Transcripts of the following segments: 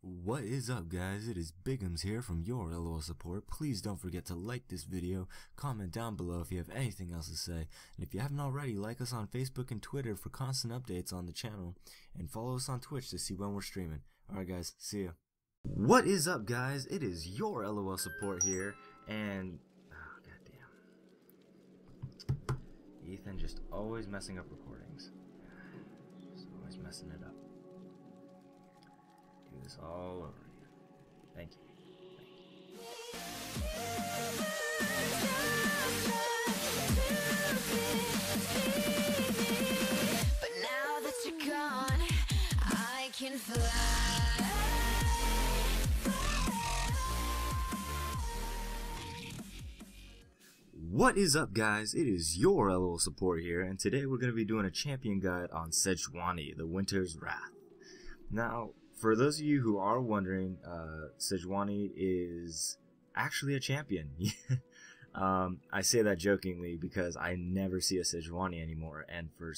What is up, guys? It is Bigums here from your LOL support. Please don't forget to like this video, comment down below if you have anything else to say, and if you haven't already, like us on Facebook and Twitter for constant updates on the channel, and follow us on Twitch to see when we're streaming. Alright guys, see ya. What is up, guys? It is your LOL support here, and oh, goddamn, Ethan just always messing up recordings. Just always messing it up. Do this all over again. Thank you. But now that you're gone, I can fly. What is up, guys? It is your LOL support here, and today we're going to be doing a champion guide on Sejuani, the Winter's Wrath. Now, for those of you who are wondering, Sejuani is actually a champion. I say that jokingly because I never see a Sejuani anymore, and for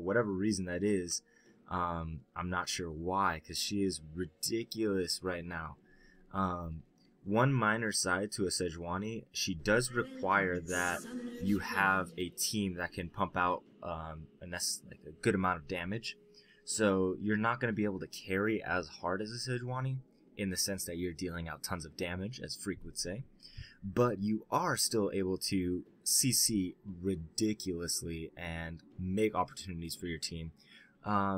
whatever reason that is, I'm not sure why, because she is ridiculous right now. One minor side to a Sejuani, she does require that you have a team that can pump out a good amount of damage. So you're not going to be able to carry as hard as a Sejuani in the sense that you're dealing out tons of damage, as Freak would say. But you are still able to CC ridiculously and make opportunities for your team.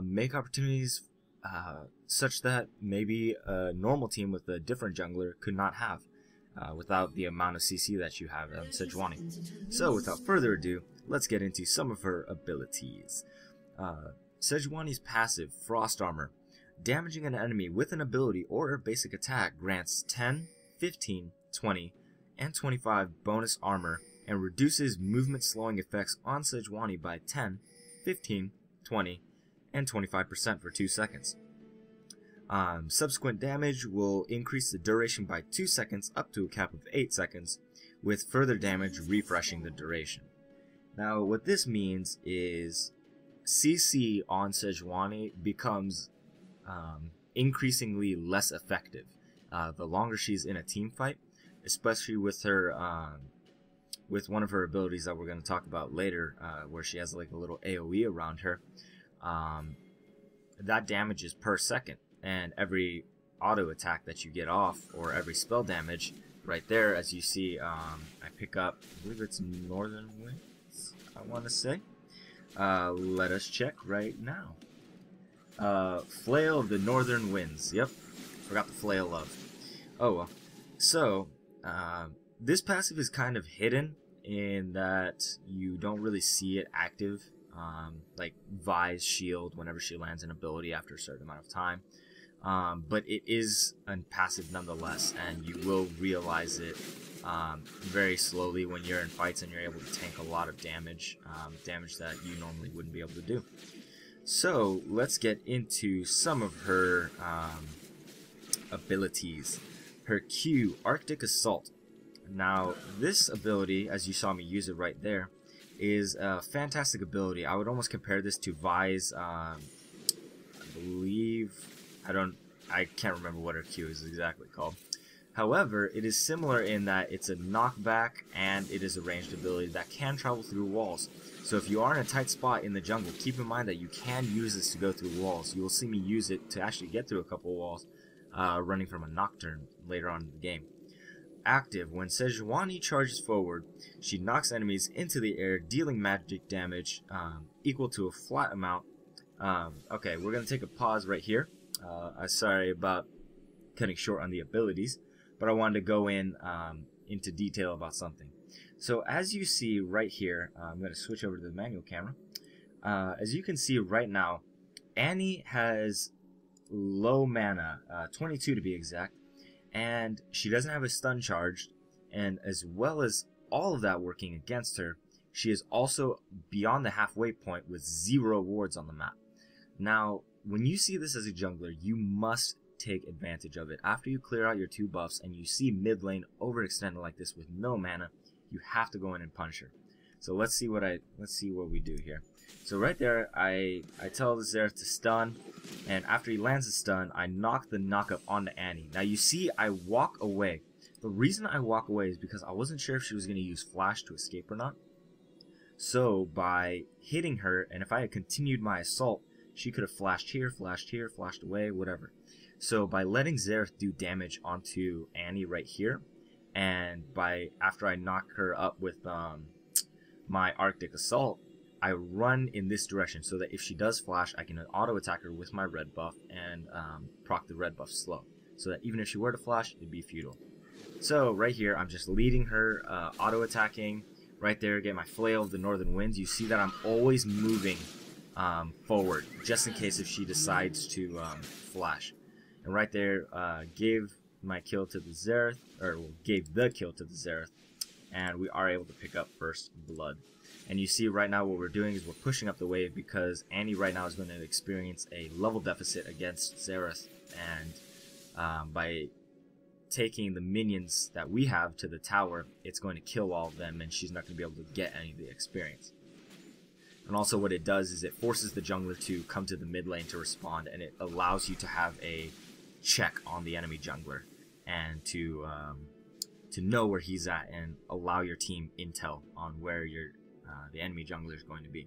Make opportunities such that maybe a normal team with a different jungler could not have without the amount of CC that you have on Sejuani. So without further ado, let's get into some of her abilities. Sejuani's passive, Frost Armor. Damaging an enemy with an ability or a basic attack grants 10, 15, 20, and 25 bonus armor and reduces movement slowing effects on Sejuani by 10, 15, 20, and 25% for 2 seconds. Subsequent damage will increase the duration by 2 seconds up to a cap of 8 seconds, with further damage refreshing the duration. Now, what this means is CC on Sejuani becomes increasingly less effective the longer she's in a team fight, especially with her with one of her abilities that we're going to talk about later, where she has like a little AoE around her. That damage is per second, and every auto attack that you get off, or every spell damage, right there, as you see, I pick up, I believe it's Northern Winds, I want to say. Let us check right now. Flail of the Northern Winds. Yep, forgot the Flail of. Oh well. So, this passive is kind of hidden in that you don't really see it active. Like Vi's shield whenever she lands an ability after a certain amount of time. But it is a passive nonetheless, and you will realize it very slowly when you're in fights and you're able to tank a lot of damage, damage that you normally wouldn't be able to do. So let's get into some of her abilities. Her Q, Arctic Assault. Now this ability, as you saw me use it right there, is a fantastic ability. I would almost compare this to Vi's, I can't remember what her Q is exactly called. However, it is similar in that it's a knockback and it is a ranged ability that can travel through walls. So if you are in a tight spot in the jungle, keep in mind that you can use this to go through walls. You will see me use it to actually get through a couple of walls, running from a Nocturne later on in the game. Active, when Sejuani charges forward, she knocks enemies into the air, dealing magic damage equal to a flat amount. Okay, we're going to take a pause right here. I'm sorry about cutting short on the abilities, but I wanted to go into detail about something. So as you see right here, I'm going to switch over to the manual camera. As you can see right now, Annie has low mana, 22 to be exact, and she doesn't have a stun charged, and as well as all of that working against her, she is also beyond the halfway point with 0 wards on the map. Now, when you see this as a jungler, you must take advantage of it. After you clear out your 2 buffs and you see mid lane overextended like this with no mana, you have to go in and punish her. So let's see what we do here. So right there, I tell the Xerath to stun, and after he lands the stun, I knock the knockup onto Annie. Now you see I walk away. The reason I walk away is because I wasn't sure if she was going to use flash to escape or not. So by hitting her, and if I had continued my assault, she could have flashed here, flashed away, whatever. So by letting Xerath do damage onto Annie right here, and after I knock her up with my Arctic Assault, I run in this direction so that if she does flash, I can auto attack her with my red buff and proc the red buff slow. So that even if she were to flash, it'd be futile. So right here, I'm just leading her, auto attacking. Right there, get my Flail of the Northern Winds. You see that I'm always moving forward, just in case if she decides to flash. And right there, gave my kill to the Xerath, or gave the kill to the Xerath, and we are able to pick up first blood. And you see right now what we're doing is we're pushing up the wave because Annie right now is going to experience a level deficit against Xerath, and by taking the minions that we have to the tower, it's going to kill all of them, and she's not going to be able to get any of the experience. And also what it does is it forces the jungler to come to the mid lane to respond, and it allows you to have a check on the enemy jungler and to know where he's at and allow your team intel on where the enemy jungler is going to be.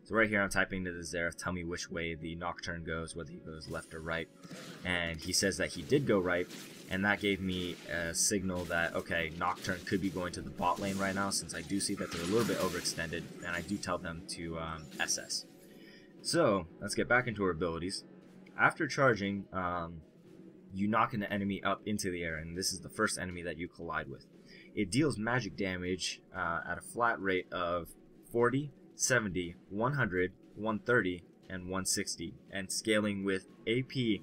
So right here I'm typing to the Xerath, tell me which way the Nocturne goes, whether he goes left or right, and he says that he did go right, and that gave me a signal that, okay, Nocturne could be going to the bot lane right now, since I do see that they're a little bit overextended, and I do tell them to SS. So let's get back into our abilities. After charging, you knock an enemy up into the air, and this is the first enemy that you collide with. It deals magic damage at a flat rate of 40, 70, 100, 130, and 160, and scaling with AP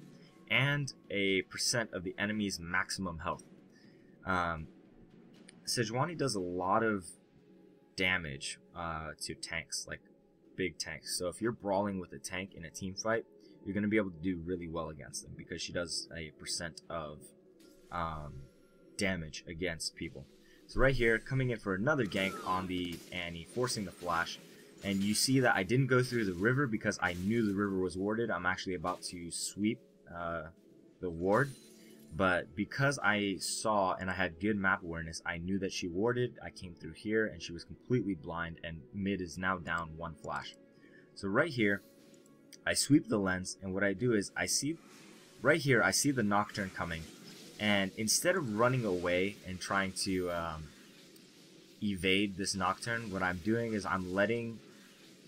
and a percent of the enemy's maximum health. Sejuani does a lot of damage to tanks, like big tanks. So if you're brawling with a tank in a team fight, you're going to be able to do really well against them because she does a percent of damage against people. So right here, coming in for another gank on the Annie, forcing the flash. And you see that I didn't go through the river because I knew the river was warded. I'm actually about to sweep the ward. But because I saw and I had good map awareness, I knew that she warded. I came through here and she was completely blind, and mid is now down one flash. So right here, I sweep the lens, and what I do is I see right here, I see the Nocturne coming. And instead of running away and trying to evade this Nocturne, what I'm doing is I'm letting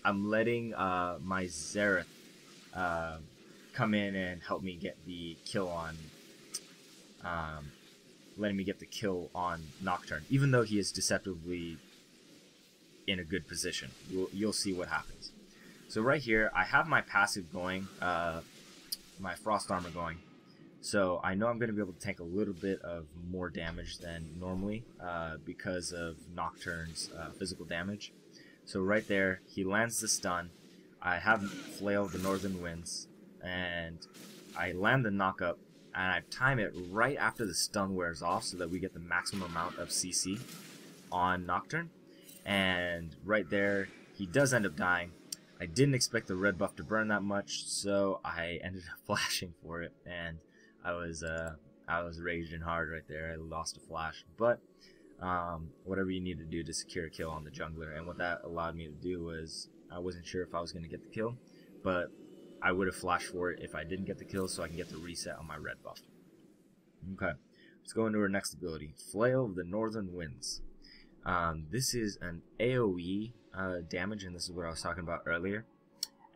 my Xerath come in and help me get the kill on Nocturne, even though he is deceptively in a good position. You'll see what happens. So right here, I have my passive going, my Frost Armor going. So I know I'm going to be able to tank a little bit of more damage than normally because of Nocturne's physical damage. So right there, he lands the stun. I have Flail of the Northern Winds, and I land the knockup, and I time it right after the stun wears off so that we get the maximum amount of CC on Nocturne. And right there, he does end up dying. I didn't expect the red buff to burn that much, so I ended up flashing for it, and I was raging hard right there. I lost a flash, but whatever you need to do to secure a kill on the jungler, and what that allowed me to do was I wasn't sure if I was going to get the kill, but I would have flashed for it if I didn't get the kill, so I can get the reset on my red buff. Okay, let's go into our next ability, Flail of the Northern Winds. This is an AoE damage, and this is what I was talking about earlier.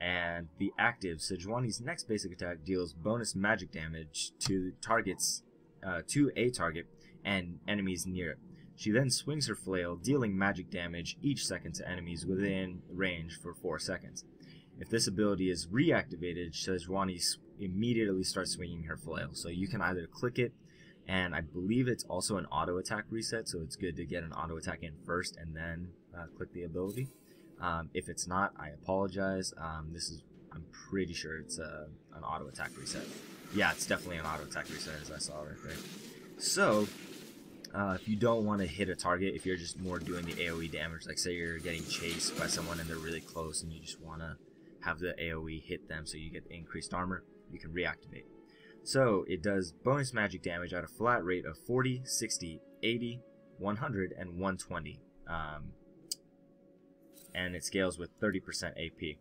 And the active, Sejuani's next basic attack deals bonus magic damage to a target and enemies near it. She then swings her flail, dealing magic damage each second to enemies within range for 4 seconds. If this ability is reactivated, Sejuani immediately starts swinging her flail. So you can either click it, and I believe it's also an auto attack reset, so it's good to get an auto attack in first and then click the ability. If it's not, I apologize. I'm pretty sure it's an auto attack reset. Yeah, it's definitely an auto attack reset, as I saw right there. So If you don't want to hit a target, if you're just more doing the AoE damage, like say you're getting chased by someone and they're really close and you just want to have the AoE hit them so you get the increased armor, you can reactivate. So it does bonus magic damage at a flat rate of 40, 60, 80, 100, and 120. And it scales with 30% AP.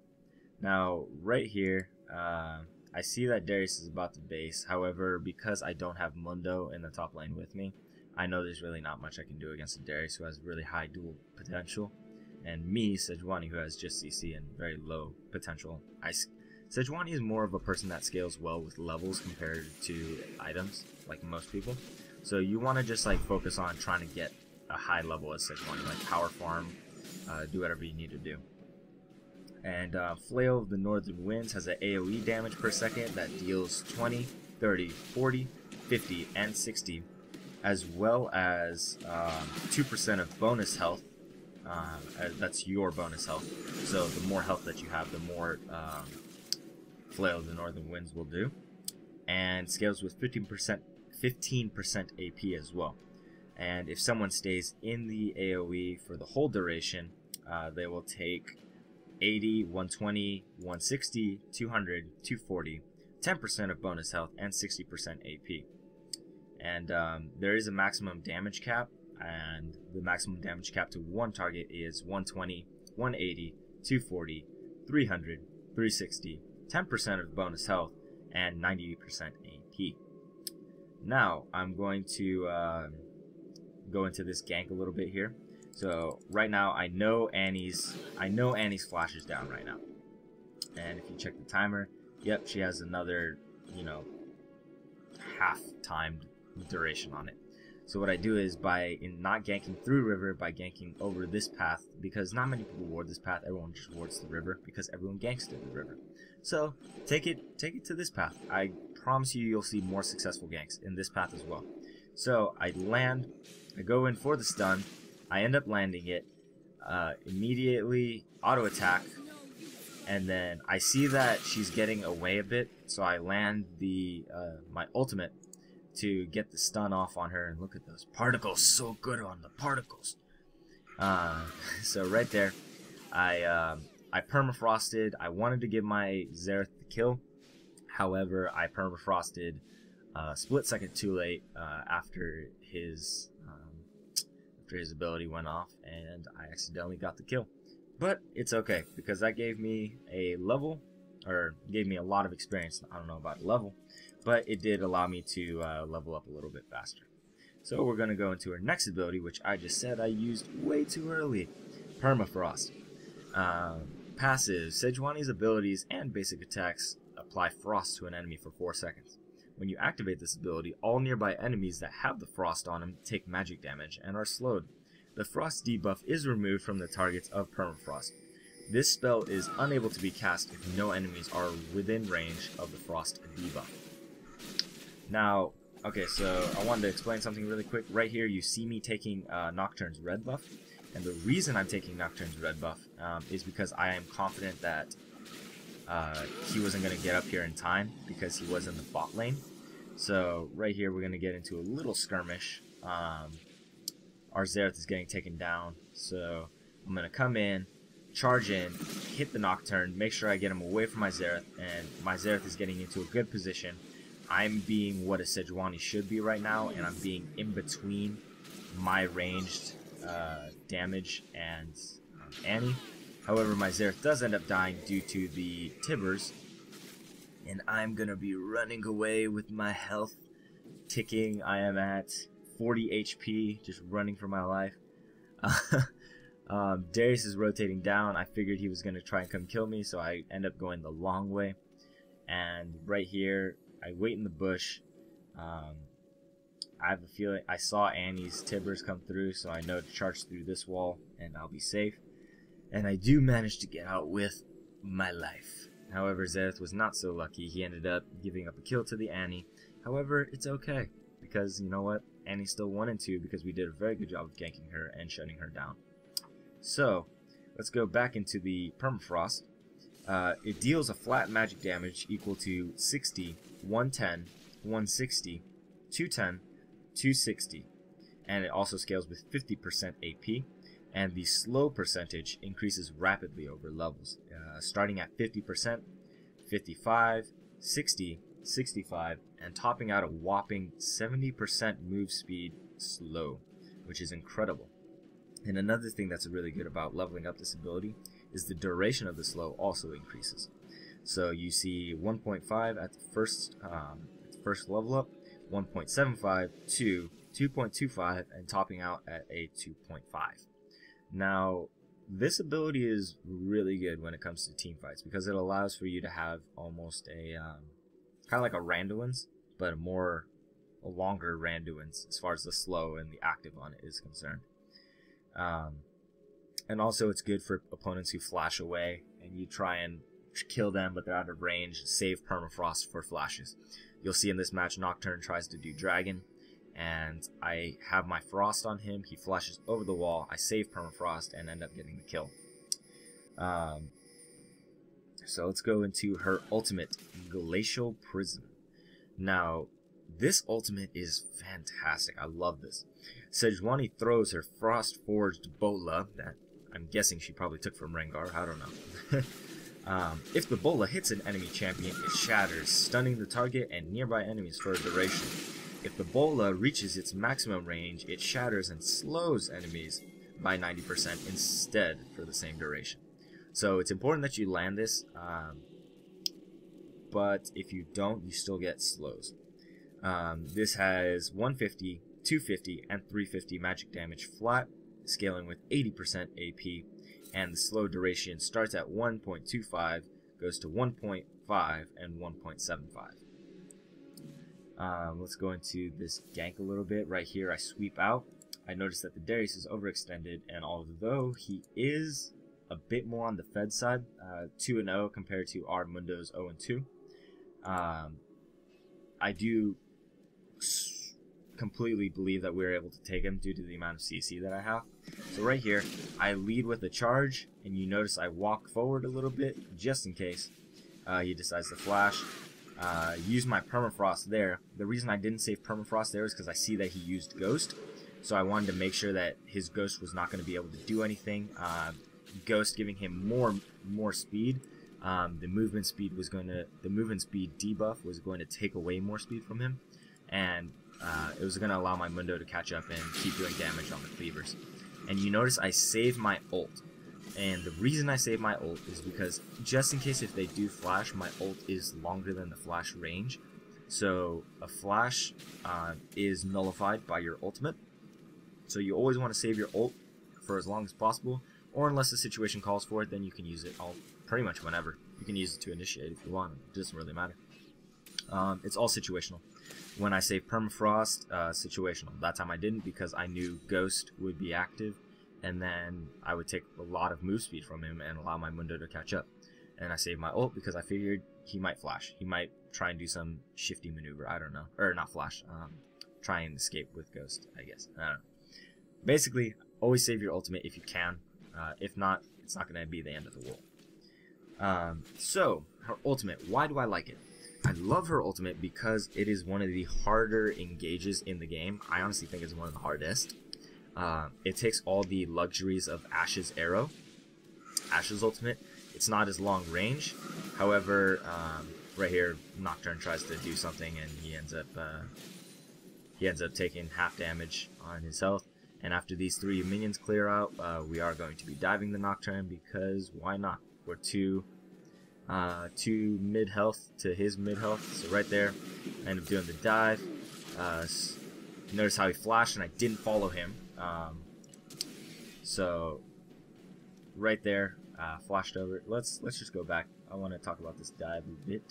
Now, right here, I see that Darius is about to base. However, because I don't have Mundo in the top lane with me, I know there's really not much I can do against a Darius who has really high dual potential, and me, Sejuani, who has just CC and very low potential. Sejuani is more of a person that scales well with levels compared to items, like most people. So you want to just like focus on trying to get a high level as Sejuani, like power farm, do whatever you need to do. And Flail of the Northern Winds has an AoE damage per second that deals 20, 30, 40, 50, and 60, as well as 2% of bonus health. That's your bonus health. So the more health that you have, the more Flail of the Northern Winds will do. And scales with 15% AP as well. And if someone stays in the AoE for the whole duration, they will take 80, 120, 160, 200, 240, 10% of bonus health, and 60% AP. And there is a maximum damage cap, and the maximum damage cap to one target is 120, 180, 240, 300, 360, 10% of bonus health, and 90% AP. Now, I'm going to go into this gank a little bit here. So right now I know Annie's flash is down right now. And if you check the timer, yep, she has another, half-timed duration on it. So what I do is not ganking through river, by ganking over this path, because not many people ward this path, everyone just wards the river because everyone ganks through the river. So take it to this path. I promise you'll see more successful ganks in this path as well. So I go in for the stun, I end up landing it, immediately auto attack, and then I see that she's getting away a bit, so I land my ultimate to get the stun off on her. And look at those particles, so good on the particles. So right there, I permafrosted. I wanted to give my Xerath the kill, however I permafrosted a split second too late after his ability went off, and I accidentally got the kill. But it's okay, because that gave me a level, or gave me a lot of experience. I don't know about level, but it did allow me to level up a little bit faster. So we're going to go into her next ability, which I just said I used way too early. Permafrost. Passive. Sejuani's abilities and basic attacks apply frost to an enemy for 4 seconds. When you activate this ability, all nearby enemies that have the frost on them take magic damage and are slowed. The frost debuff is removed from the targets of permafrost. This spell is unable to be cast if no enemies are within range of the frost debuff. Now, okay, so I wanted to explain something really quick. Right here, you see me taking Nocturne's red buff, and the reason I'm taking Nocturne's red buff is because I am confident that he wasn't going to get up here in time because he was in the bot lane. So right here we're going to get into a little skirmish. Our Xerath is getting taken down, so I'm going to come in, charge in, hit the Nocturne, make sure I get him away from my Xerath, and my Xerath is getting into a good position. I'm being what a Sejuani should be right now, and I'm being in between my ranged damage and Annie. However, my Xerath does end up dying due to the Tibbers, and I'm going to be running away with my health ticking. I am at 40 HP, just running for my life. Darius is rotating down. I figured he was going to try and come kill me, so I end up going the long way. And right here, I wait in the bush. I have a feeling I saw Annie's Tibbers come through, so I know to charge through this wall and I'll be safe. And I do manage to get out with my life. However, Xerath was not so lucky. He ended up giving up a kill to the Annie. However, it's okay, because you know what? Annie's still 1 and 2 because we did a very good job of ganking her and shutting her down. So, let's go back into the Permafrost. It deals a flat magic damage equal to 60, 110, 160, 210, 260. and it also scales with 50% AP, and the slow percentage increases rapidly over levels, starting at 50%, 55, 60, 65, and topping out a whopping 70% move speed slow, which is incredible. And another thing that's really good about leveling up this ability is the duration of the slow also increases. So you see 1.5 at the first level up, 1.75 to 2.25, and topping out at a 2.5. Now, this ability is really good when it comes to team fights because it allows for you to have almost a kind of like a Randuin's, but a longer Randuin's as far as the slow and the active on it is concerned. And also it's good for opponents who flash away and you try and kill them but they're out of range. Save permafrost for flashes. You'll see in this match Nocturne tries to do dragon, and I have my frost on him. He flashes over the wall. I save permafrost and end up getting the kill. So let's go into her ultimate, Glacial Prism. Now, this ultimate is fantastic. I love this. Sejuani throws her frost-forged bola that I'm guessing she probably took from Rengar. I don't know. If the bola hits an enemy champion, it shatters, stunning the target and nearby enemies for a duration. If the bola reaches its maximum range, it shatters and slows enemies by 90% instead for the same duration. So it's important that you land this, but if you don't, you still get slows. This has 150, 250, and 350 magic damage flat, scaling with 80% AP, and the slow duration starts at 1.25, goes to 1.5, and 1.75. Let's go into this gank a little bit. Right here, I sweep out. I notice that the Darius is overextended, and although he is a bit more on the Fed side, 2-0 compared to our Mundo's 0-2, I do completely believe that we're able to take him due to the amount of CC that I have. So right here, I lead with a charge, and you notice I walk forward a little bit just in case he decides to flash. Use my permafrost there. The reason I didn't save permafrost there is because I see that he used Ghost, so I wanted to make sure that his Ghost was not going to be able to do anything. Ghost giving him more speed. The movement speed debuff was going to take away more speed from him, and it was going to allow my Mundo to catch up and keep doing damage on the cleavers. And you notice I save my ult. And the reason I save my ult is because just in case if they do flash, my ult is longer than the flash range. So a flash is nullified by your ultimate. So you always want to save your ult for as long as possible. Or unless the situation calls for it, then you can use it pretty much whenever. You can use it to initiate if you want. It doesn't really matter. It's all situational. When I save permafrost, situational. That time I didn't because I knew Ghost would be active. And then I would take a lot of move speed from him and allow my Mundo to catch up. And I saved my ult because I figured he might flash. He might try and do some shifty maneuver. I don't know. Or not flash. Try and escape with Ghost, I guess. I don't know. Basically, always save your ultimate if you can. If not, it's not going to be the end of the world. So, her ultimate. Why do I like it? I love her ultimate because it is one of the harder engages in the game. I honestly think it's one of the hardest. It takes all the luxuries of Ashe's arrow. Ashe's ultimate, it's not as long range. However, right here, Nocturne tries to do something and he ends up taking half damage on his health. And after these 3 minions clear out, we are going to be diving the Nocturne because why not? We're two mid health to his mid health. So right there, I end up doing the dive. Notice how he flashed and I didn't follow him. So right there, flashed over. Let's just go back. I want to talk about this dive a bit,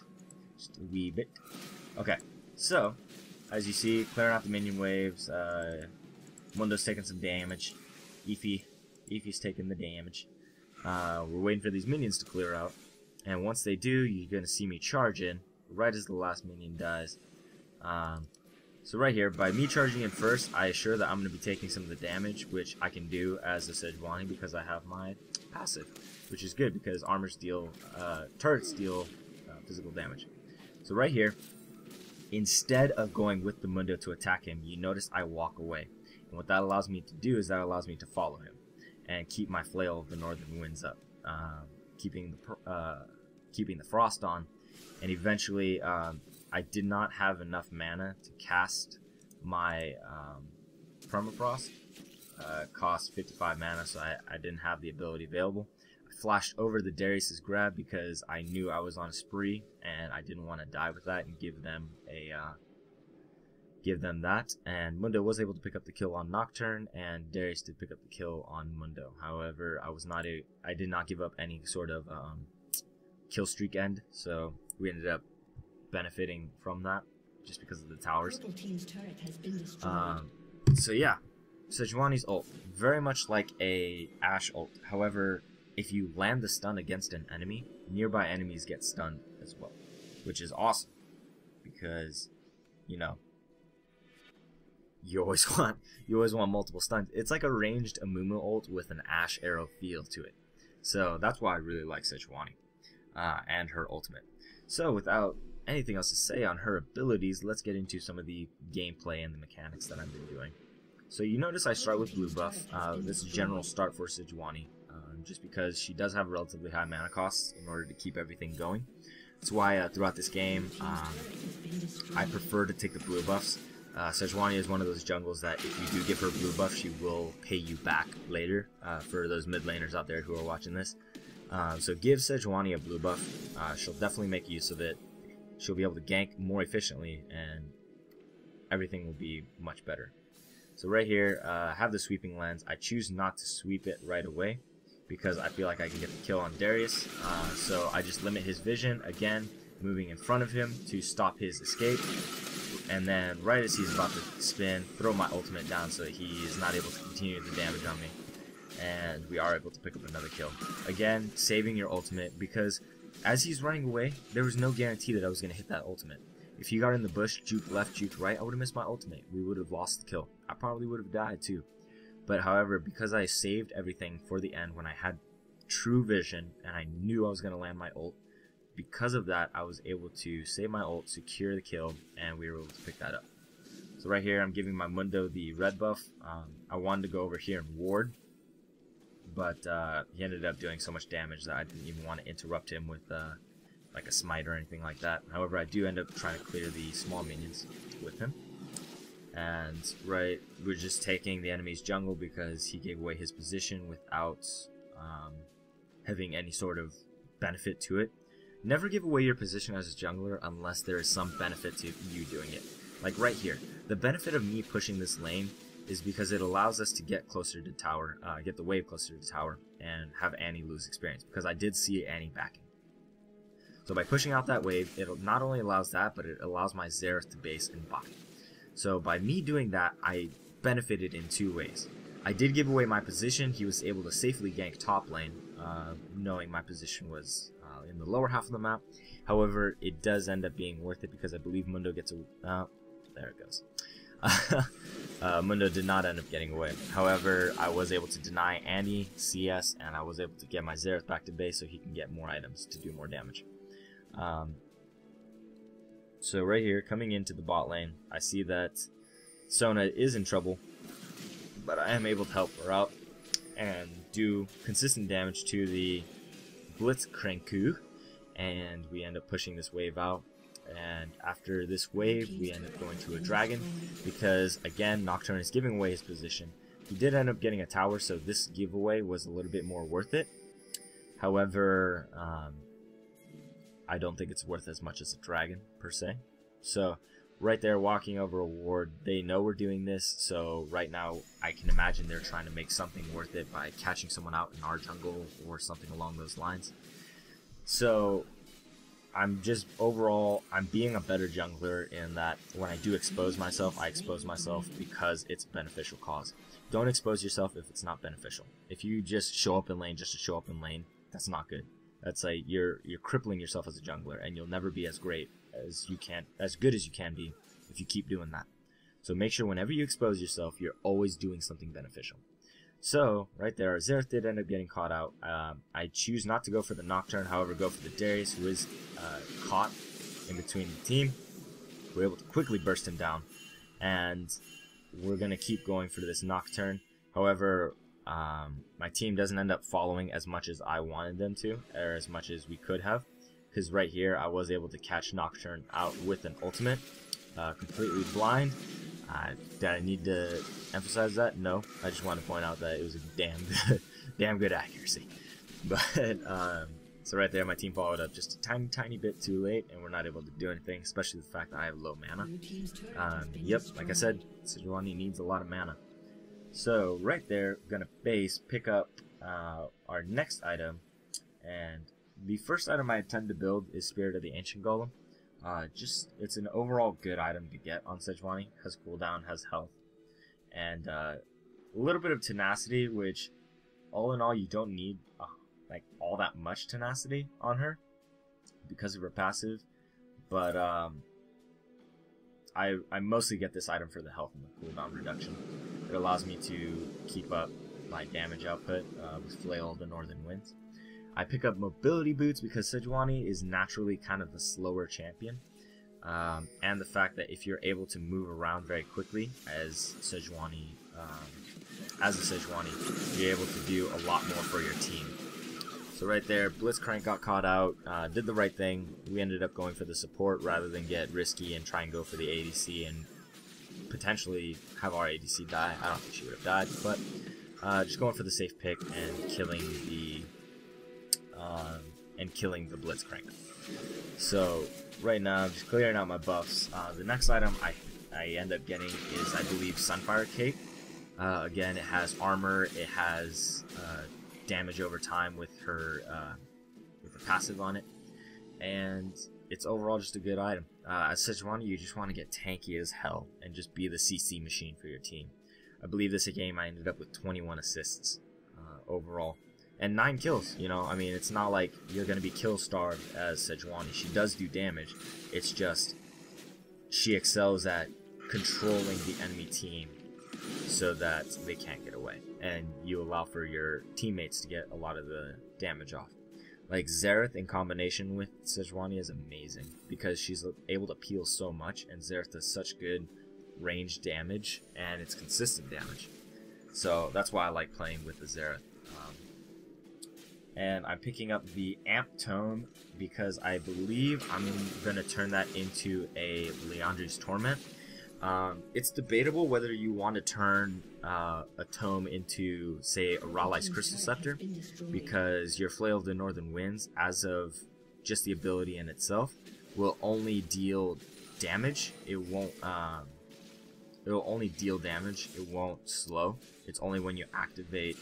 just a wee bit. Okay, so as you see, clearing out the minion waves. Mundo's taking some damage. Ify's taking the damage. We're waiting for these minions to clear out, and once they do, you're gonna see me charge in right as the last minion dies. So right here, by me charging in first, I assure that I'm going to be taking some of the damage, which I can do as a Sejuani because I have my passive, which is good because turrets deal physical damage. So right here, instead of going with the Mundo to attack him, you notice I walk away. And what that allows me to do is that allows me to follow him and keep my Flail of the Northern Winds up, keeping the frost on. And eventually, I did not have enough mana to cast my Permafrost. Cost 55 mana, so I didn't have the ability available. I flashed over the Darius' grab because I knew I was on a spree and I didn't want to die with that and give them that. And Mundo was able to pick up the kill on Nocturne, and Darius did pick up the kill on Mundo. However, I did not give up any sort of kill streak end, so we ended up benefiting from that just because of the towers. Purple team's turret has been destroyed. So yeah, Sejuani's ult, very much like a Ashe ult. However, if you land the stun against an enemy, nearby enemies get stunned as well, which is awesome because, you know, you always want multiple stuns. It's like a ranged Amumu ult with an Ashe arrow feel to it. So that's why I really like Sejuani and her ultimate. So without anything else to say on her abilities, let's get into some of the gameplay and the mechanics that I've been doing. So you notice I start with blue buff. This is general start for Sejuani, just because she does have relatively high mana costs in order to keep everything going. That's why throughout this game, I prefer to take the blue buffs. Sejuani is one of those jungles that if you do give her blue buff, she will pay you back later, for those mid laners out there who are watching this. So give Sejuani a blue buff. She'll definitely make use of it. She'll be able to gank more efficiently, and everything will be much better. So right here, I have the sweeping lens. I choose not to sweep it right away because I feel like I can get the kill on Darius. So I just limit his vision, again, moving in front of him to stop his escape. And then right as he's about to spin, throw my ultimate down so that he is not able to continue the damage on me. And we are able to pick up another kill. Again, saving your ultimate, because as he's running away, there was no guarantee that I was going to hit that ultimate. If he got in the bush, juke left, juke right, I would have missed my ultimate. We would have lost the kill. I probably would have died too. But however, because I saved everything for the end when I had true vision and I knew I was going to land my ult, because of that, I was able to save my ult, secure the kill, and we were able to pick that up. So right here, I'm giving my Mundo the red buff. I wanted to go over here and ward, but he ended up doing so much damage that I didn't even want to interrupt him with like a smite or anything like that. However, I do end up trying to clear the small minions with him. And right, we're just taking the enemy's jungle because he gave away his position without having any sort of benefit to it. Never give away your position as a jungler unless there is some benefit to you doing it. Like right here, the benefit of me pushing this lane is because it allows us to get closer to tower, get the wave closer to tower, and have Annie lose experience, because I did see Annie backing. So by pushing out that wave, it not only allows that, but it allows my Xerath to base and buy. So by me doing that, I benefited in two ways. I did give away my position. He was able to safely gank top lane, knowing my position was in the lower half of the map. However, it does end up being worth it because I believe Mundo gets a... there it goes. Mundo did not end up getting away. However, I was able to deny Annie CS, and I was able to get my Xerath back to base so he can get more items to do more damage. So right here, coming into the bot lane, I see that Sona is in trouble, but I am able to help her out and do consistent damage to the Blitzcrank, and we end up pushing this wave out. And after this wave, we end up going to a dragon because, again, Nocturne is giving away his position. He did end up getting a tower, so this giveaway was a little bit more worth it. However, I don't think it's worth as much as a dragon, per se. So, right there, walking over a ward, they know we're doing this, so right now, I can imagine they're trying to make something worth it by catching someone out in our jungle or something along those lines. So, I'm just, overall, I'm being a better jungler in that when I do expose myself, I expose myself because it's a beneficial cause. Don't expose yourself if it's not beneficial. If you just show up in lane just to show up in lane, that's not good. That's like, you're crippling yourself as a jungler, and you'll never be as great as you can, as good as you can be if you keep doing that. So make sure whenever you expose yourself, you're always doing something beneficial. So, right there, Xerath did end up getting caught out. I choose not to go for the Nocturne, however, go for the Darius, who is caught in between the team. We're able to quickly burst him down. And we're going to keep going for this Nocturne. However, my team doesn't end up following as much as I wanted them to, or as much as we could have. Because right here, I was able to catch Nocturne out with an ultimate, completely blind. Did I need to emphasize that? No. I just want to point out that it was a damn good accuracy. But, so right there, my team followed up just a tiny bit too late, and we're not able to do anything, especially the fact that I have low mana. Yep, like I said, Sejuani needs a lot of mana. So, right there, we're going to base, pick up our next item, and the first item I intend to build is Spirit of the Ancient Golem. It's an overall good item to get on Sejuani. Has cooldown, has health, and a little bit of tenacity, which all in all you don't need like all that much tenacity on her because of her passive. But I mostly get this item for the health and the cooldown reduction. It allows me to keep up my damage output with Flail of the Northern Winds. I pick up mobility boots because Sejuani is naturally kind of a slower champion, and the fact that if you're able to move around very quickly as a Sejuani, you're able to do a lot more for your team. So right there, Blitzcrank got caught out, did the right thing. We ended up going for the support rather than get risky and try and go for the ADC and potentially have our ADC die. I don't think she would have died, but just going for the safe pick and killing the Blitzcrank. So right now, I'm just clearing out my buffs. The next item I end up getting is, I believe, Sunfire Cape. Again, it has armor, it has damage over time with her with the passive on it, and it's overall just a good item. As Sejuani, you just want to get tanky as hell and just be the CC machine for your team. I believe this game I ended up with 21 assists overall. And 9 kills, you know, I mean, it's not like you're going to be kill starved as Sejuani. She does do damage. It's just she excels at controlling the enemy team so that they can't get away. And you allow for your teammates to get a lot of the damage off. Like, Xerath in combination with Sejuani is amazing because she's able to peel so much, and Xerath does such good range damage, and it's consistent damage. So that's why I like playing with the Xerath. And I'm picking up the Amp Tome because I believe I'm going to turn that into a Liandry's Torment. It's debatable whether you want to turn a tome into, say, a Ralai's Crystal Scepter, because your Flail of the Northern Winds, as of just the ability in itself, will only deal damage. It won't. It will only deal damage. It won't slow. It's only when you activate.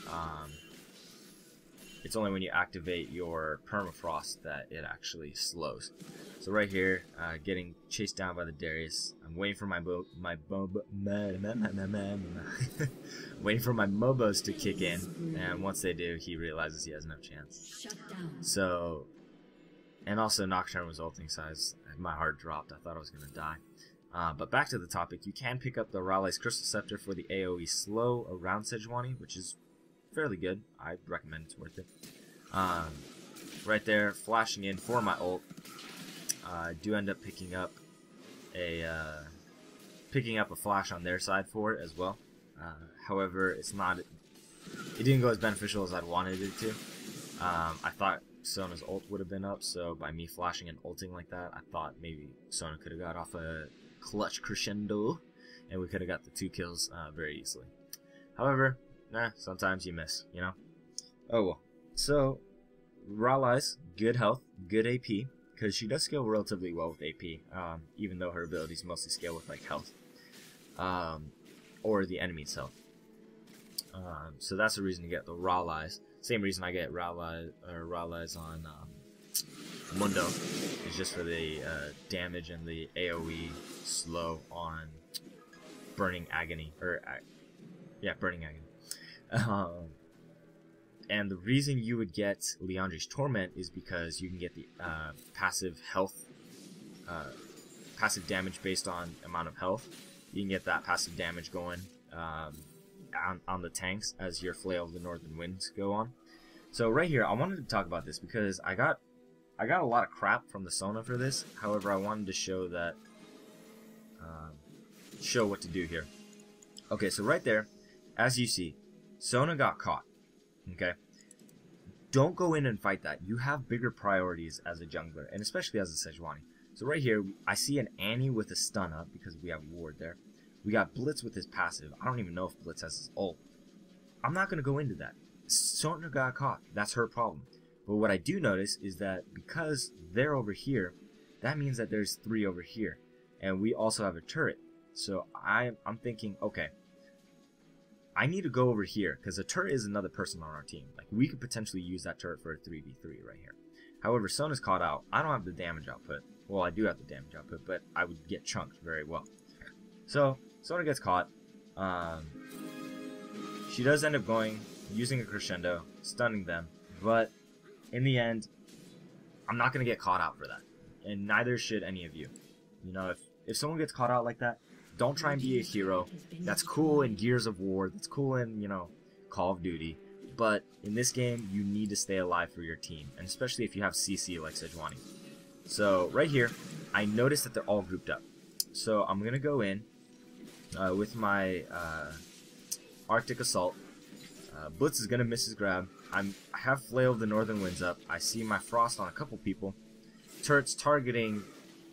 It's only when you activate your Permafrost that it actually slows. So right here, getting chased down by the Darius. I'm waiting for waiting for my Mobos to kick in, and once they do, he realizes he has no chance. So, and also Nocturne was ulting, so my heart dropped. I thought I was gonna die. But back to the topic, you can pick up the Ralai's Crystal Scepter for the AoE slow around Sejuani, which is fairly good. I recommend it's worth it. Right there, flashing in for my ult. I do end up picking up a flash on their side for it as well. However, it didn't go as beneficial as I'd wanted it to. I thought Sona's ult would have been up, so by me flashing and ulting like that, I thought maybe Sona could have got off a clutch crescendo, and we could have got the 2 kills very easily. However, sometimes you miss, you know? Oh well. So, Ralai's good health, good AP, because she does scale relatively well with AP, even though her abilities mostly scale with, like, health. Or the enemy's health. So that's the reason to get the Ralai's. Same reason I get Ralai's on Mundo. It's just for the damage and the AoE slow on Burning Agony. Burning Agony. And the reason you would get Liandry's Torment is because you can get the passive damage based on amount of health. You can get that passive damage going on the tanks as your Flail of the Northern Winds go on. So right here, I wanted to talk about this because I got a lot of crap from the Sona for this. However, I wanted to show that show what to do here. Okay, so right there, as you see, Sona got caught. Okay? Don't go in and fight that. You have bigger priorities as a jungler, and especially as a Sejuani. So right here, I see an Annie with a stun up because we have Ward there. We got Blitz with his passive. I don't even know if Blitz has his ult. I'm not going to go into that. Sona got caught. That's her problem. But what I do notice is that because they're over here, that means that there's 3 over here. And we also have a turret. So I'm thinking, okay, I need to go over here because a turret is another person on our team. Like, we could potentially use that turret for a 3v3 right here. However, Sona's caught out. I don't have the damage output. Well, I do have the damage output, but I would get chunked very well. So Sona gets caught. She does end up using a crescendo, stunning them, but in the end, I'm not going to get caught out for that, and neither should any of you. You know, if someone gets caught out like that, don't try and be a hero. That's cool in Gears of War, that's cool in, you know, Call of Duty, but in this game, you need to stay alive for your team, and especially if you have CC like Sejuani. So right here, I noticed that they're all grouped up. So I'm going to go in with my Arctic Assault. Blitz is going to miss his grab. I have Flail of the Northern Winds up. I see my Frost on a couple people. Turret's targeting,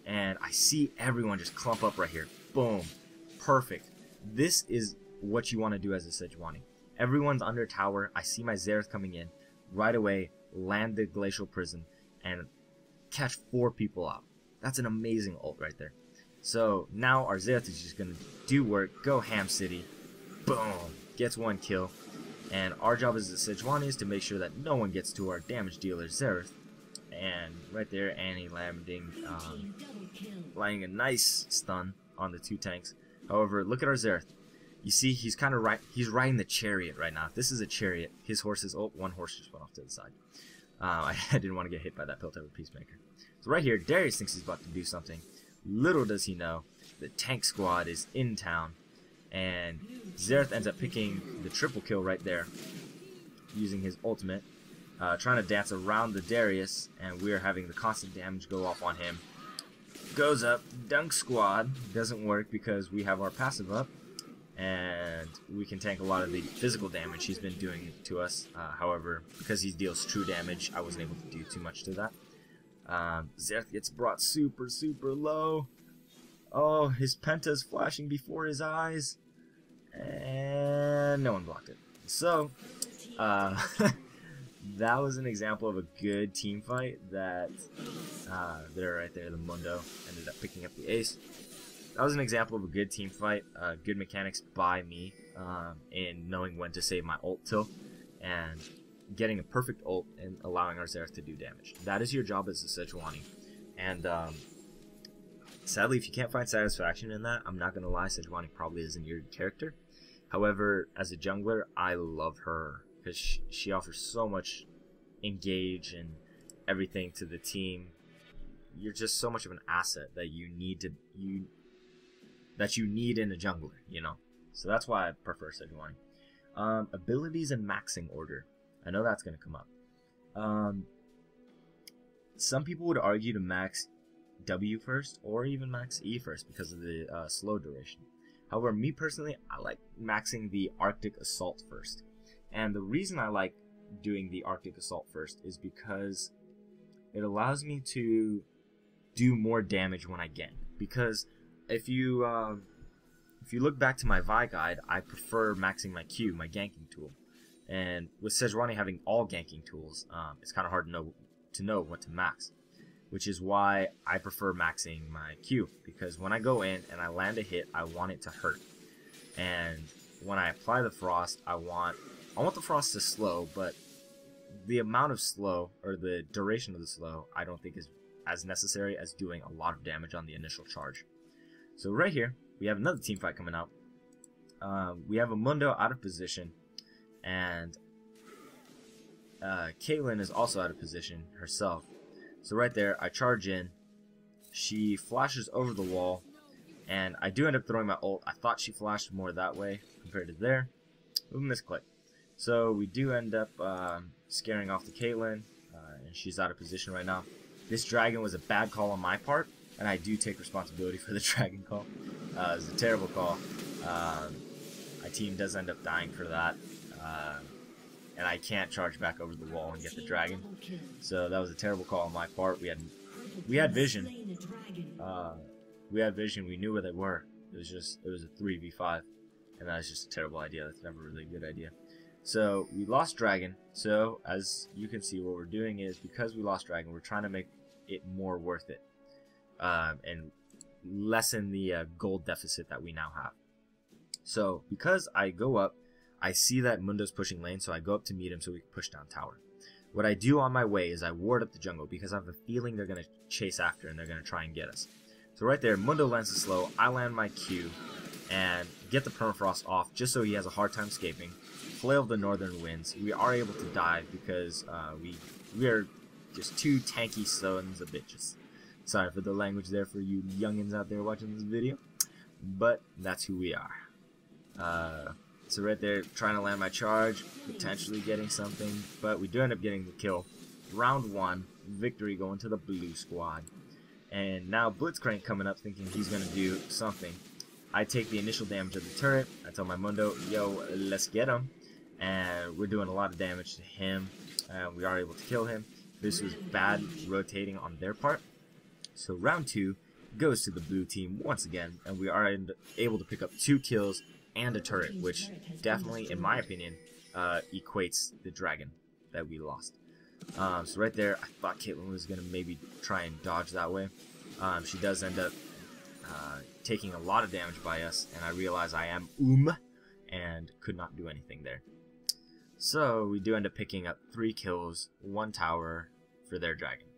and I see everyone just clump up right here. Boom. Perfect. This is what you want to do as a Sejuani. Everyone's under tower. I see my Xerath coming in. Right away, land the Glacial Prison, and catch 4 people out. That's an amazing ult right there. So now our Xerath is just going to do work, go ham city, boom, gets 1 kill. And our job as a Sejuani is to make sure that no one gets to our damage dealer Xerath. And right there, Annie landing a nice stun on the 2 tanks. However, look at our Xerath. You see, he's kind of he's riding the chariot right now. If this is a chariot, his horse is, oh, 1 horse just went off to the side. I didn't want to get hit by that Piltover Peacemaker. So right here, Darius thinks he's about to do something. Little does he know, the tank squad is in town, and Xerath ends up picking the triple kill right there, using his ultimate, trying to dance around the Darius, and we're having the constant damage go off on him. Goes up, dunk squad, doesn't work because we have our passive up, and we can tank a lot of the physical damage he's been doing to us. However, because he deals true damage, I wasn't able to do too much to that. Xerath gets brought super low. Oh, his penta's flashing before his eyes, and no one blocked it. So, that was an example of a good team fight that, there right there, the Mundo ended up picking up the ace. That was an example of a good team fight, good mechanics by me, in knowing when to save my ult till, and getting a perfect ult and allowing our Xerath to do damage. That is your job as a Sejuani. And sadly, if you can't find satisfaction in that, I'm not going to lie, Sejuani probably isn't your character. However, as a jungler, I love her because she offers so much engage and everything to the team. You're just so much of an asset that you need in a jungler, you know. So that's why I prefer Sejuani. Abilities and maxing order. I know that's going to come up. Some people would argue to max W first or even max E first because of the slow duration. However, me personally, I like maxing the Arctic Assault first. And the reason I like doing the Arctic Assault first is because it allows me to do more damage when I gank. Because if you look back to my Vi guide, I prefer maxing my Q, my ganking tool. And with Sejuani having all ganking tools, it's kind of hard to know what to max. Which is why I prefer maxing my Q. Because when I go in and I land a hit, I want it to hurt. And when I apply the Frost, I want the Frost to slow, but the amount of slow, or the duration of the slow, I don't think is as necessary as doing a lot of damage on the initial charge. So right here, we have another team fight coming up. We have a Mundo out of position, and Caitlyn is also out of position herself. So right there, I charge in, she flashes over the wall, and I do end up throwing my ult. I thought she flashed more that way compared to there. Ooh, misclick. So we do end up scaring off the Caitlyn, and she's out of position right now. This dragon was a bad call on my part, and I do take responsibility for the dragon call. It was a terrible call. My team does end up dying for that. And I can't charge back over the wall and get the dragon. So that was a terrible call on my part. We had vision. We had vision. We knew where they were. It was a 3v5, and that was just a terrible idea. That's never really a good idea. So we lost dragon. So as you can see, what we're doing is, because we lost dragon, we're trying to make it more worth it, and lessen the gold deficit that we now have. So because I go up, I see that Mundo's pushing lane, so I go up to meet him so we can push down tower. What I do on my way is I ward up the jungle, because I have a feeling they're going to chase after and they're going to try and get us. So right there, Mundo lands the slow, I land my Q, and get the permafrost off just so he has a hard time escaping. Flail of the Northern Winds. We are able to dive because we are just two tanky sons of bitches. Sorry for the language there for you youngins out there watching this video, but that's who we are. So right there, trying to land my charge, potentially getting something, but we do end up getting the kill. Round 1, victory going to the blue squad. And now Blitzcrank coming up thinking he's going to do something. I take the initial damage of the turret. I tell my Mundo, yo, let's get him. And we're doing a lot of damage to him. We are able to kill him. This was bad rotating on their part. So round 2 goes to the blue team once again, and we are able to pick up 2 kills and a turret, which definitely, in my opinion, equates the dragon that we lost. So right there, I thought Caitlyn was going to maybe try and dodge that way. She does end up taking a lot of damage by us, and I realize I am and could not do anything there. So we do end up picking up 3 kills, 1 tower for their dragon.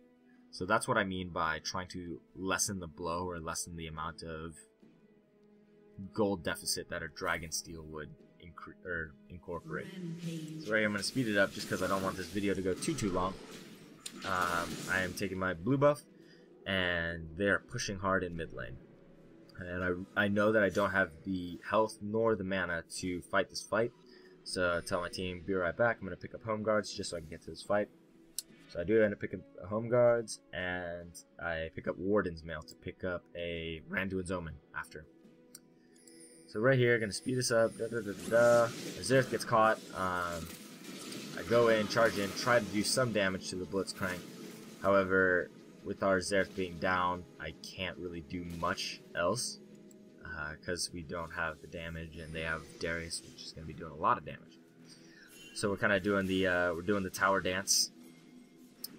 So that's what I mean by trying to lessen the blow, or lessen the amount of gold deficit that a dragon steel would incorporate. So right here, I'm going to speed it up just because I don't want this video to go too long. I am taking my blue buff, and they're pushing hard in mid lane. And I know that I don't have the health nor the mana to fight this fight. So I tell my team, be right back. I'm going to pick up home guards just so I can get to this fight. So I do end up picking up home guards, and I pick up Warden's Mail to pick up a Randuin's Omen after. So right here, gonna speed this up. Xerath gets caught. I go in, charge in, try to do some damage to the Blitzcrank. However, with our Xerath being down, I can't really do much else because we don't have the damage, and they have Darius, which is gonna be doing a lot of damage. So we're kind of doing the tower dance,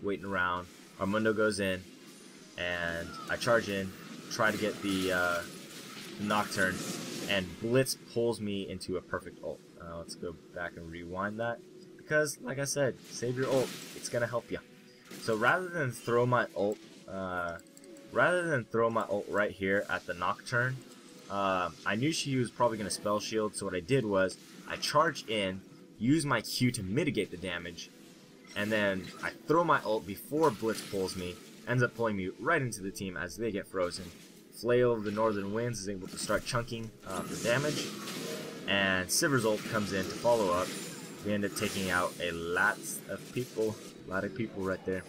waiting around. Armundo goes in, and I charge in, try to get the Nocturne. And Blitz pulls me into a perfect ult. Let's go back and rewind that. Because, like I said, save your ult. It's going to help you. So rather than throw my ult right here at the Nocturne, I knew she was probably going to spell shield. So what I did was, I charged in, used my Q to mitigate the damage, and then I throw my ult before Blitz pulls me. Ends up pulling me right into the team as they get frozen. Flail of the Northern Winds is able to start chunking for damage, and Sivir's ult comes in to follow up. We end up taking out a lot of people right there.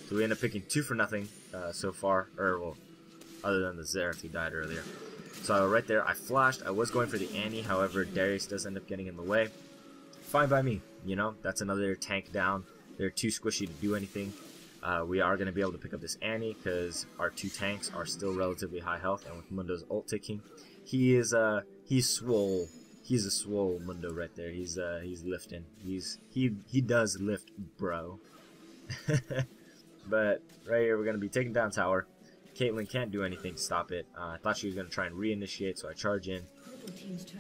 So we end up picking 2 for nothing so far, or well, other than the Xerath who died earlier. So right there, I flashed. I was going for the Annie, however, Darius does end up getting in the way. Fine by me, you know. That's another tank down. They're too squishy to do anything. We are going to be able to pick up this Annie because our 2 tanks are still relatively high health, and with Mundo's ult ticking, he's swole. He's a swole Mundo right there. He's lifting. He does lift, bro. But right here, we're going to be taking down tower. Caitlyn can't do anything to stop it. I thought she was going to try and reinitiate, so I charge in,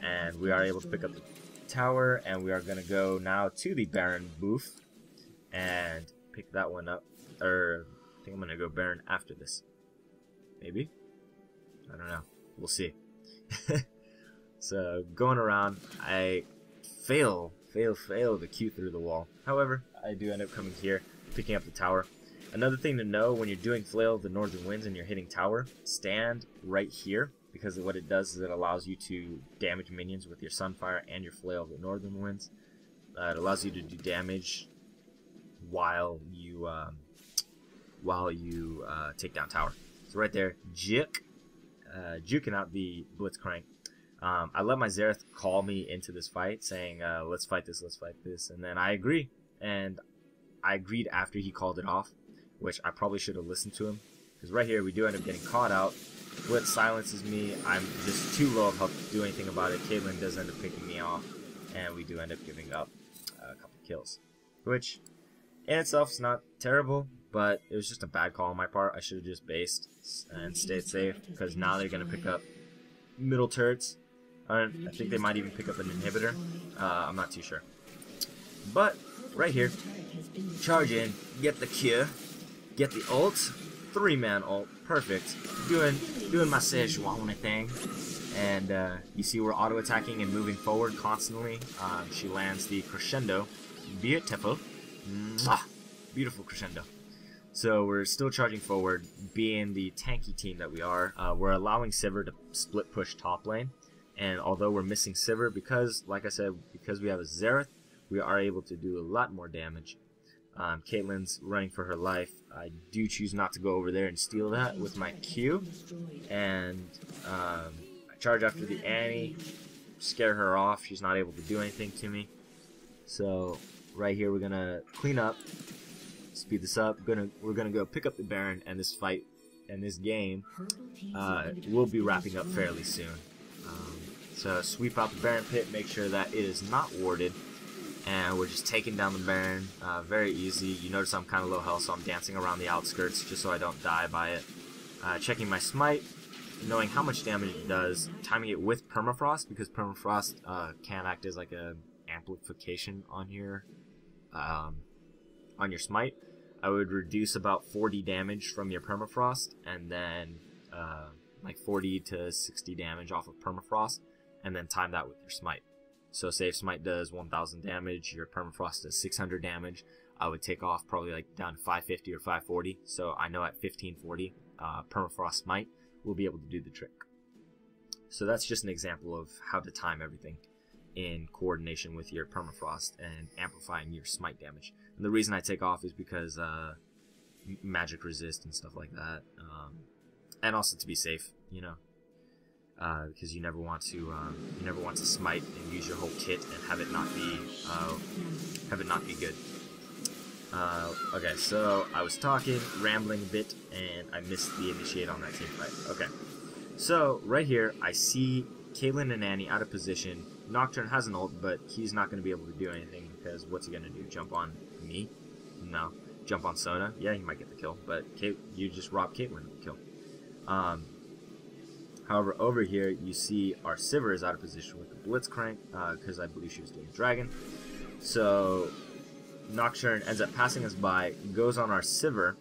and we are able to pick up the tower, and we are going to go now to the Baron booth and pick that one up. Or I think I'm gonna go Baron after this. Maybe? I don't know. We'll see. So going around, I fail to Q through the wall. However, I do end up coming here, picking up the tower. Another thing to know when you're doing Flail of the Northern Winds and you're hitting tower, stand right here, because what it does is it allows you to damage minions with your Sunfire and your Flail of the Northern Winds. It allows you to do damage while you take down tower. So right there, juking out the Blitzcrank. I let my Xerath call me into this fight, saying, let's fight this, and then I agree. And I agreed after he called it off, which I probably should have listened to him, because right here we do end up getting caught out. Blitz silences me. I'm just too low of health to do anything about it. Caitlyn does end up picking me off, and we do end up giving up a couple kills, which in itself is not terrible, but it was just a bad call on my part. I should have just based and stayed safe, because now they're going to pick up middle turrets. I think they might even pick up an inhibitor. I'm not too sure. But right here, charge in, get the cure, get the ult, 3-man ult, perfect. Doing my Sejuani thing, and you see we're auto attacking and moving forward constantly. She lands the crescendo, beautiful, beautiful crescendo. So we're still charging forward, being the tanky team that we are. We're allowing Sivir to split push top lane, and although we're missing Sivir, because, like I said, because we have a Xerath, we are able to do a lot more damage. Caitlyn's running for her life. I do choose not to go over there and steal that with my Q, and I charge after the Annie, scare her off. She's not able to do anything to me. So right here we're gonna clean up, speed this up. We're gonna go pick up the Baron, and this fight and this game will be wrapping up fairly soon. So sweep out the Baron pit, make sure that it is not warded, and we're just taking down the Baron. Very easy. You notice I'm kind of low health, so I'm dancing around the outskirts just so I don't die by it. Checking my smite, knowing how much damage it does, timing it with permafrost, because permafrost can act as like a amplification on your smite. I would reduce about 40 damage from your permafrost, and then like 40 to 60 damage off of permafrost, and then time that with your smite. So say if smite does 1000 damage, your permafrost does 600 damage, I would take off probably like down to 550 or 540. So I know at 1540, permafrost smite will be able to do the trick. So that's just an example of how to time everything in coordination with your permafrost and amplifying your smite damage. And the reason I take off is because magic resist and stuff like that, and also to be safe, you know. Because you never want to smite and use your whole kit and have it not be good. Okay, so I was talking, rambling a bit, and I missed the initiate on that team fight. Okay, so right here I see Caitlyn and Annie out of position. Nocturne has an ult, but he's not going to be able to do anything, because what's he going to do? Jump on me? No. Jump on Sona? Yeah, he might get the kill, but you just robbed Caitlyn of the kill. However, over here, you see our Sivir is out of position with the Blitzcrank, because I believe she was doing Dragon. So, Nocturne ends up passing us by, goes on our Sivir,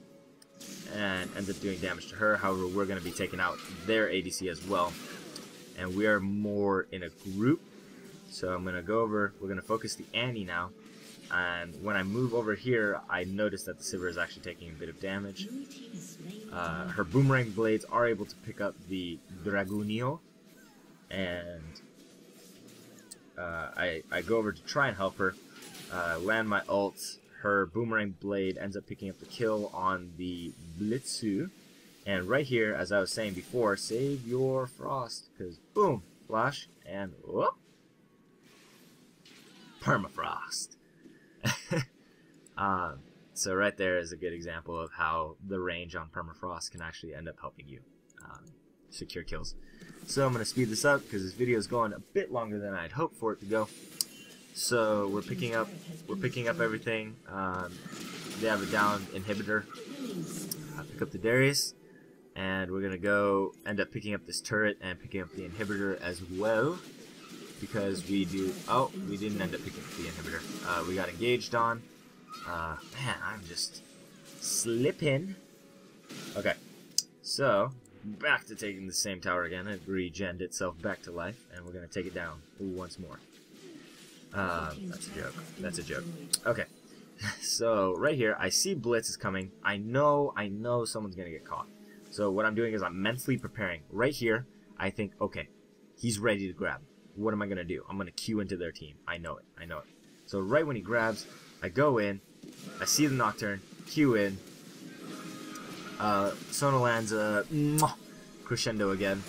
and ends up doing damage to her. However, we're going to be taking out their ADC as well. And we are more in a group. So I'm going to go over, we're going to focus the Annie now. And when I move over here, I notice that the Sivir is actually taking a bit of damage. Her boomerang blades are able to pick up the Dragunio, and I go over to try and help her, land my ult. Her boomerang blade ends up picking up the kill on the Blitzu, and right here, as I was saying before, save your frost, because boom, flash, and whoop, permafrost. So right there is a good example of how the range on permafrost can actually end up helping you secure kills. So I'm going to speed this up because this video is going a bit longer than I'd hoped for it to go. So we're picking up everything. They have a down inhibitor. Pick up the Darius, and we're going to go end up picking up this turret and picking up the inhibitor as well, because we didn't end up picking up the inhibitor. We got engaged on. Man, I'm just slipping. Okay, so back to taking the same tower again. It regened itself back to life, and we're gonna take it down once more. That's a joke. That's a joke. Okay, so right here, I see Blitz is coming. I know someone's gonna get caught. So what I'm doing is I'm mentally preparing. Right here, I think, okay, he's ready to grab. What am I gonna do? I'm gonna queue into their team. I know it. I know it. So right when he grabs, I go in, I see the Nocturne, Q in, Sona lands a crescendo again.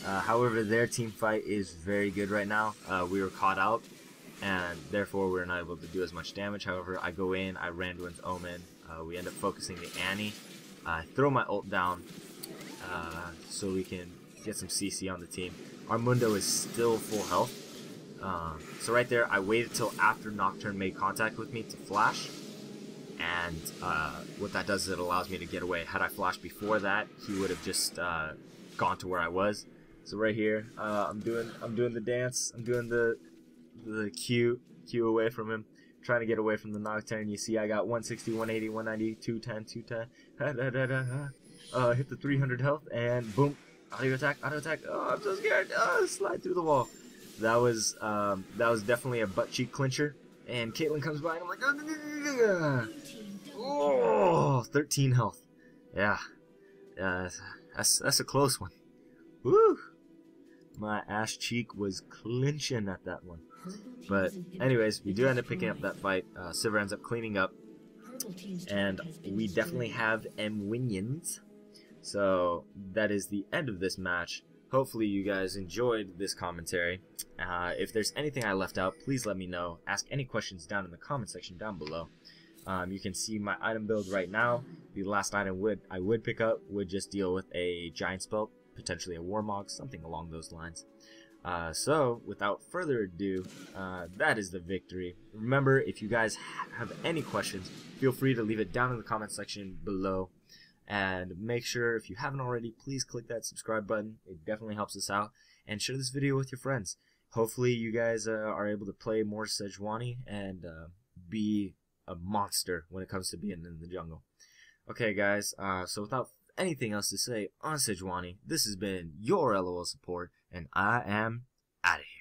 However, their team fight is very good right now. We were caught out, and therefore we're not able to do as much damage. However, I go in, I Randuin's Omen. We end up focusing the Annie. I throw my ult down so we can get some CC on the team. Our Mundo is still full health. So right there, I waited till after Nocturne made contact with me to flash. And what that does is it allows me to get away. Had I flashed before that, he would have just gone to where I was. So right here, I'm doing the dance. I'm doing the Q away from him, trying to get away from the Nocturne. You see, I got 160, 180, 190, 210, 210. Hit the 300 health, and boom, auto attack. Oh, I'm so scared. Slide through the wall. That was definitely a butt cheek clincher. And Caitlyn comes by, and I'm like, oh, 13 health. Yeah, that's a close one. Woo! My ass cheek was clinching at that one. But anyways, we do end up picking up that fight. Sivir ends up cleaning up, and we definitely have M-Winions. So that is the end of this match. Hopefully you guys enjoyed this commentary. If there's anything I left out, please let me know. Ask any questions down in the comment section down below. You can see my item build right now. The last item I would pick up would just deal with a giant spell, potentially a Warmog, something along those lines. So without further ado, that is the victory. Remember, if you guys have any questions, feel free to leave it down in the comment section below. And make sure, if you haven't already, please click that subscribe button. It definitely helps us out. And share this video with your friends. Hopefully you guys are able to play more Sejuani and be a monster when it comes to being in the jungle. Okay guys, so without anything else to say on Sejuani, this has been your LOL support, and I am out of here.